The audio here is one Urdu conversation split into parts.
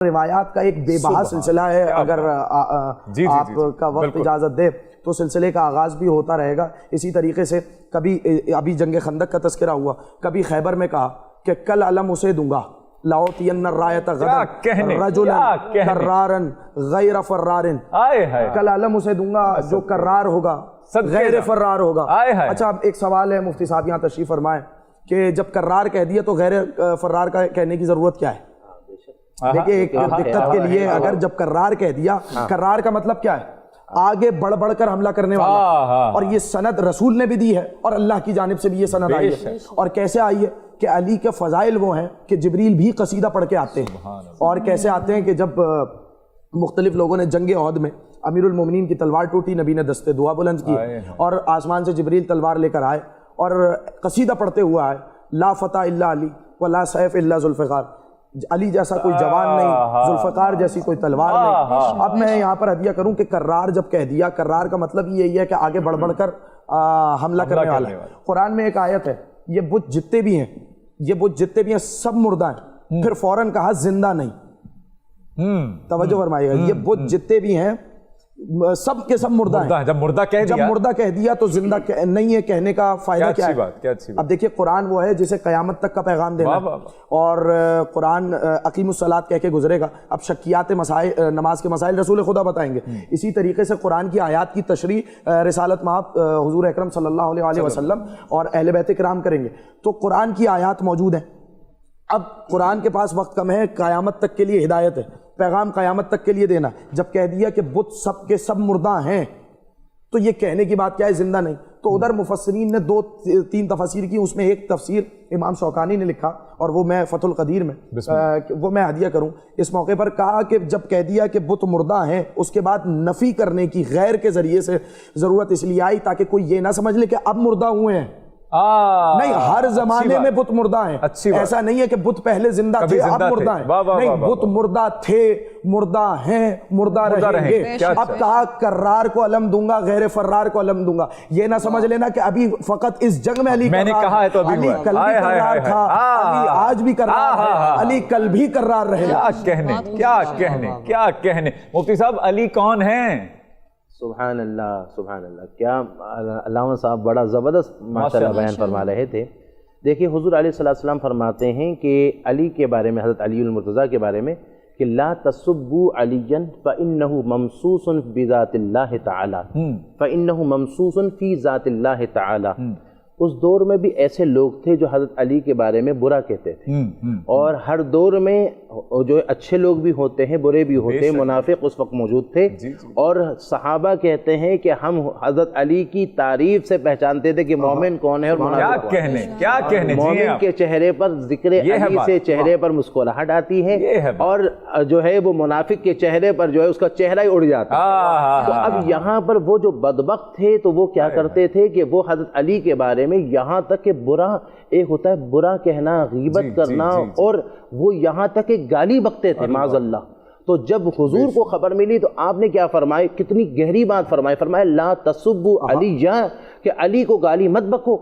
روایات کا ایک بے بہا سلسلہ ہے، اگر آپ کا وقت اجازت دے تو سلسلے کا آغاز بھی ہوتا رہے گا اسی طریقے سے۔ کبھی ابھی جنگ خندق کا تذکرہ ہوا، کبھی خیبر میں کہا کہ کل علم اسے دوں گا، لاؤتین الرایۃ غدا رجلا کرارا غیر فرار، کل علم اسے دوں گا جو کرار ہوگا غیر فرار ہوگا۔ اچھا اب ایک سوال ہے، مفتی صاحب یہاں تشریف فرمائیں کہ جب کرار کہہ دیا تو غیر فرار کا کہنے کی ضرورت کیا ہے؟ دیکھیں ایک دقت کے لیے اگر جب کرار کہہ دیا، کرار کا مطلب کیا ہے؟ آگے بڑھ بڑھ کر حملہ کرنے والا، اور یہ سند رسول نے بھی دی ہے اور اللہ کی جانب سے بھی یہ سند آئی ہے۔ اور کیسے آئی ہے کہ علی کے فضائل وہ ہیں کہ جبریل بھی قصیدہ پڑھ کے آتے ہیں، اور کیسے آتے ہیں کہ جب مختلف لوگوں نے جنگ عہد میں امیر المومنین کی تلوار ٹوٹی، نبی نے دستے دعا بلند کیے اور آسمان سے جبریل تلوار لے کر آئے اور قصیدہ پڑھتے ہوا آئے، لا فتح الا علی ولا سیف الا ذوالفقار، علی جیسا کوئی جوان نہیں، ذوالفقار جیسی کوئی تلوار نہیں۔ اب میں یہاں پر ہدیہ کروں کہ کرار جب کہہ دیا، کرار کا مطلب یہی ہے کہ آگے بڑھ بڑھ کر حملہ کرنے والا ہے۔ قرآن میں ایک آیت ہے، یہ بت جتنے بھی ہیں، یہ بت جتنے بھی ہیں سب مردہ ہیں، پھر فوراً کہا زندہ نہیں۔ توجہ فرمائیے گا، یہ بت جتنے بھی ہیں سب کے سب مردہ ہیں۔ جب مردہ کہہ دیا تو زندہ نہیں ہے کہنے کا فائدہ کیا ہے؟ اب دیکھیے قرآن وہ ہے جسے قیامت تک کا پیغام دینا ہے، اور قرآن اقیم الصلاۃ کہہ کے گزرے گا۔ اب شکیات مسائل، نماز کے مسائل رسول خدا بتائیں گے۔ اسی طریقے سے قرآن کی آیات کی تشریح رسالت مآب حضور اکرم صلی اللہ علیہ وسلم اور اہل بیت کرام کریں گے۔ تو قرآن کی آیات موجود ہیں۔ اب قرآن کے پاس وقت کم ہے، قیامت تک کے لیے ہدایت ہے، پیغام قیامت تک کے لیے دینا۔ جب کہہ دیا کہ بت سب کے سب مردہ ہیں تو یہ کہنے کی بات کیا ہے؟ زندہ نہیں۔ تو ادھر مفسرین نے 2-3 تفاسیر کی، اس میں ایک تفسیر امام شوکانی نے لکھا اور وہ میں فتح القدیر میں وہ میں ہدیہ کروں اس موقع پر، کہا کہ جب کہہ دیا کہ بت مردہ ہیں، اس کے بعد نفی کرنے کی غیر کے ذریعے سے ضرورت اس لیے آئی تاکہ کوئی یہ نہ سمجھ لے کہ اب مردہ ہوئے ہیں۔ نہیں، ہر زمانے میں بت مردہ ہیں، ایسا نہیں ہے کہ بت پہلے زندہ تھے اب مردہ ہیں، نہیں، بت مردہ تھے، مردہ ہیں، مردہ رہیں گے۔ اب کہا کرار کو علم دوں گا، غیر فرار کو علم دوں گا، یہ نہ سمجھ لینا کہ ابھی فقط اس جنگ میں علی کل بھی کرار تھا، علی آج بھی کرار ہے، علی کل بھی کرار رہے گا۔ کیا کہنے مفتی صاحب، علی کون ہیں؟ سبحان اللہ سبحان اللہ، کیا علامہ صاحب بڑا زبردست ماشاءاللہ بیان فرما رہے تھے۔ دیکھیے حضور علیہ السلام فرماتے ہیں کہ علی کے بارے میں، حضرت علی المرتضیٰ کے بارے میں، کہ لا تسبوا علیًا فإنہ ممسوس بذات اللہ تعالی، فإنہ ممسوس فی ذات اللہ تعالی۔ اس دور میں بھی ایسے لوگ تھے جو حضرت علی کے بارے میں برا کہتے تھے، اور ہر دور میں جو اچھے لوگ بھی ہوتے ہیں، برے بھی ہوتے ہیں، منافق اس وقت موجود تھے۔ اور صحابہ کہتے ہیں کہ ہم حضرت علی کی تعریف سے پہچانتے تھے کہ مومن کون ہے اور منافق کون ہے۔ کیا کہنے مومن کے چہرے پر ذکر علی سے چہرے پر مسکراہٹ آتی ہے، اور جو ہے وہ منافق کے چہرے پر جو ہے اس کا چہرہ ہی اڑ جاتا ہے۔ تو اب یہاں پر وہ جو بدبخت تھے تو وہ کیا کرتے تھے کہ وہ حضرت علی کے بارے میں یہاں تک کہ برا، ایک ہوتا ہے برا کہنا، غیبت کرنا، اور وہ یہاں تک کہ گالی بکتے تھے معاذ اللہ۔ تو جب حضور کو خبر ملی تو آپ نے کیا فرمایا؟ کتنی گہری بات فرمائی، فرمایا لا تسبوا علیٰ، کہ علی کو گالی مت بکو۔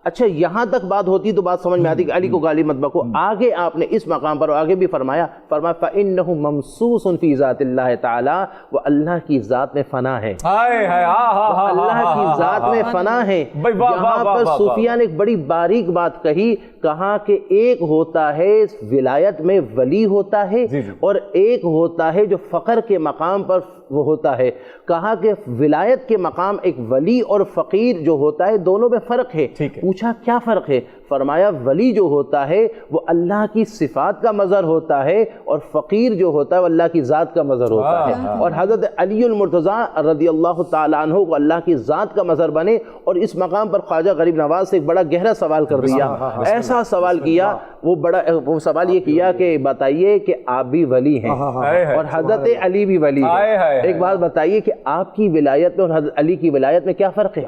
اچھا یہاں تک بات ہوتی تو بات سمجھ میں آتی کہ علی کو گالی مت بکو۔ آگے آپ نے اس مقام پر آگے بھی فرمایا فَإِنَّهُ مَمْسُوسٌ فِي ذَاتِ اللَّهِ تَعَالَى، وہ اللہ کی ذات میں فنا ہے، اللہ کی ذات میں فنا ہے۔ یہاں پر صوفیہ نے ایک بڑی باریک بات کہی، کہا کہ ایک ہوتا ہے ولایت میں ولی ہوتا ہے، اور ایک ہوتا ہے جو فقر کے مقام پر وہ ہوتا ہے۔ کہا کہ ولایت کے مقام ایک ولی اور فقیر جو ہوتا ہے دونوں میں فرق ہے۔ پوچھا کیا فرق ہے؟ فرمایا ولی جو ہوتا ہے وہ اللہ کی صفات کا مظہر ہوتا ہے، اور فقیر جو ہوتا ہے وہ اللہ کی ذات کا مظہر ہوتا ہے۔ اور حضرت علی المرتضیٰ رضی اللہ تعالیٰ عنہ کو اللہ کی ذات کا مظہر بنے، اور اس مقام پر خواجہ غریب نواز سے ایک بڑا گہرا سوال کر دیا، ایسا سوال کیا، وہ سوال یہ کیا کہ بتائیے کہ آپ بھی ولی ہیں اور حضرت علی بھی ولی ہے، ایک بات بتائیے کہ آپ کی ولایت میں اور حضرت علی کی ولایت میں کیا فرق ہے؟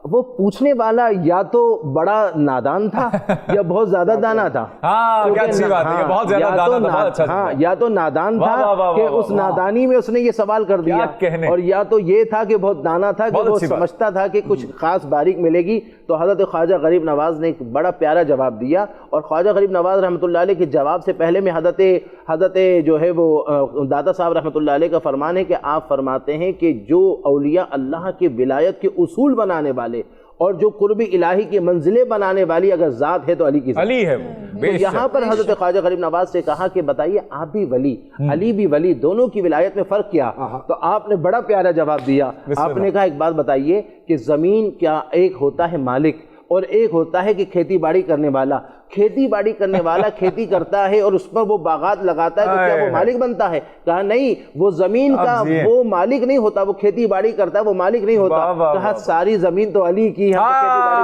وہ پوچھنے والا یا تو بڑا نادان تھا یا بہت زیادہ دانا تھا. ہاں کیا اچھی بات ہے، بہت زیادہ دانا تھا، بہت اچھا. ہاں یا تو نادان تھا کہ اس نادانی میں اس نے یہ سوال کر دیا، اور یا تو یہ تھا کہ بہت دانا تھا کہ وہ سمجھتا تھا کہ کچھ خاص باریک ملے گی. تو حضرت خواجہ غریب نواز نے ایک بڑا پیارا جواب دیا، اور خواجہ غریب نواز رحمۃ اللہ علیہ کے جواب سے پہلے میں حضرت جو ہے وہ داتا صاحب رحمۃ اللہ علیہ کا فرمان ہے کہ آپ فرماتے ہیں کہ جو اولیاء اللہ کے ولایت کے اصول بنانے والے اور جو قرب الہی کی منزلیں بنانے والی اگر ذات ہے تو علی کی ذات علی ہے. تو یہاں پر حضرت خواجہ غریب نواز سے کہا کہ بتائیے آپ بھی ولی، علی بھی ولی، دونوں کی ولایت میں فرق کیا؟ تو آپ نے بڑا پیارا جواب دیا. آپ نے کہا ایک بات بتائیے کہ زمین کیا ایک ہوتا ہے مالک اور ایک ہوتا ہے کہ کھیتی باڑی کرنے والا. کھیتی باڑی کرنے والا کھیتی کرتا ہے اور اس پر وہ باغات لگاتا ہے، تو کیا وہ مالک بنتا ہے؟ کہا نہیں، وہ زمین کا وہ مالک نہیں ہوتا، وہ کھیتی باڑی کرتا ہے، وہ مالک نہیں ہوتا. کہا ساری زمین تو علی کی ہے، کھیتی باڑی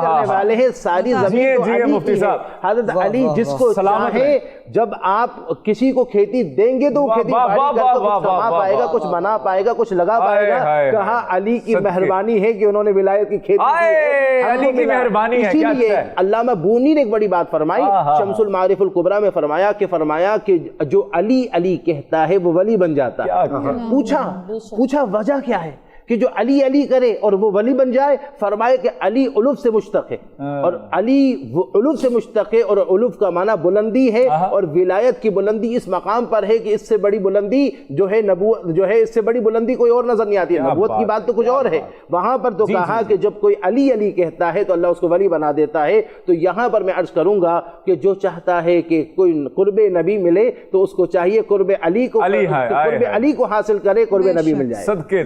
کرنے والے ہیں، ساری زمین تو علی کی ہے. حضرت علی جس کو چاہے، جب آپ کسی کو کھیتی دیں گے تو وہ کھیتی باڑی کر کے کچھ کما پائے گا، کچھ بنا پائے گا، کچھ لگا پائے گا. کہا علی کی مہربانی ہے کہ انہوں نے ولایت کی کھیتی کی، علی کی مہربانی ہے. اسی لیے علامہ بونی نے ایک بڑی بات فرمائی شمس المعارف الکبریٰ میں، فرمایا کہ جو علی علی کہتا ہے وہ ولی بن جاتا ہے. پوچھا وجہ کیا ہے کہ جو علی علی کرے اور وہ ولی بن جائے؟ فرمائے کہ علی الف سے مشتق ہے، اور علی الف سے مشتق ہے، اور الف کا معنی بلندی ہے، اور ولایت کی بلندی اس مقام پر ہے کہ اس سے بڑی بلندی جو ہے نبوت جو ہے، اس سے بڑی بلندی کوئی اور نظر نہیں آتی ہے. نبوت کی بات تو کچھ اور ہے. وہاں پر تو کہا کہ جب کوئی علی علی کہتا ہے تو اللہ اس کو ولی بنا دیتا ہے. تو یہاں پر میں عرض کروں گا کہ جو چاہتا ہے کہ کوئی قرب نبی ملے تو اس کو چاہیے قرب علی کو حاصل کرے، قرب نبی مل جائے.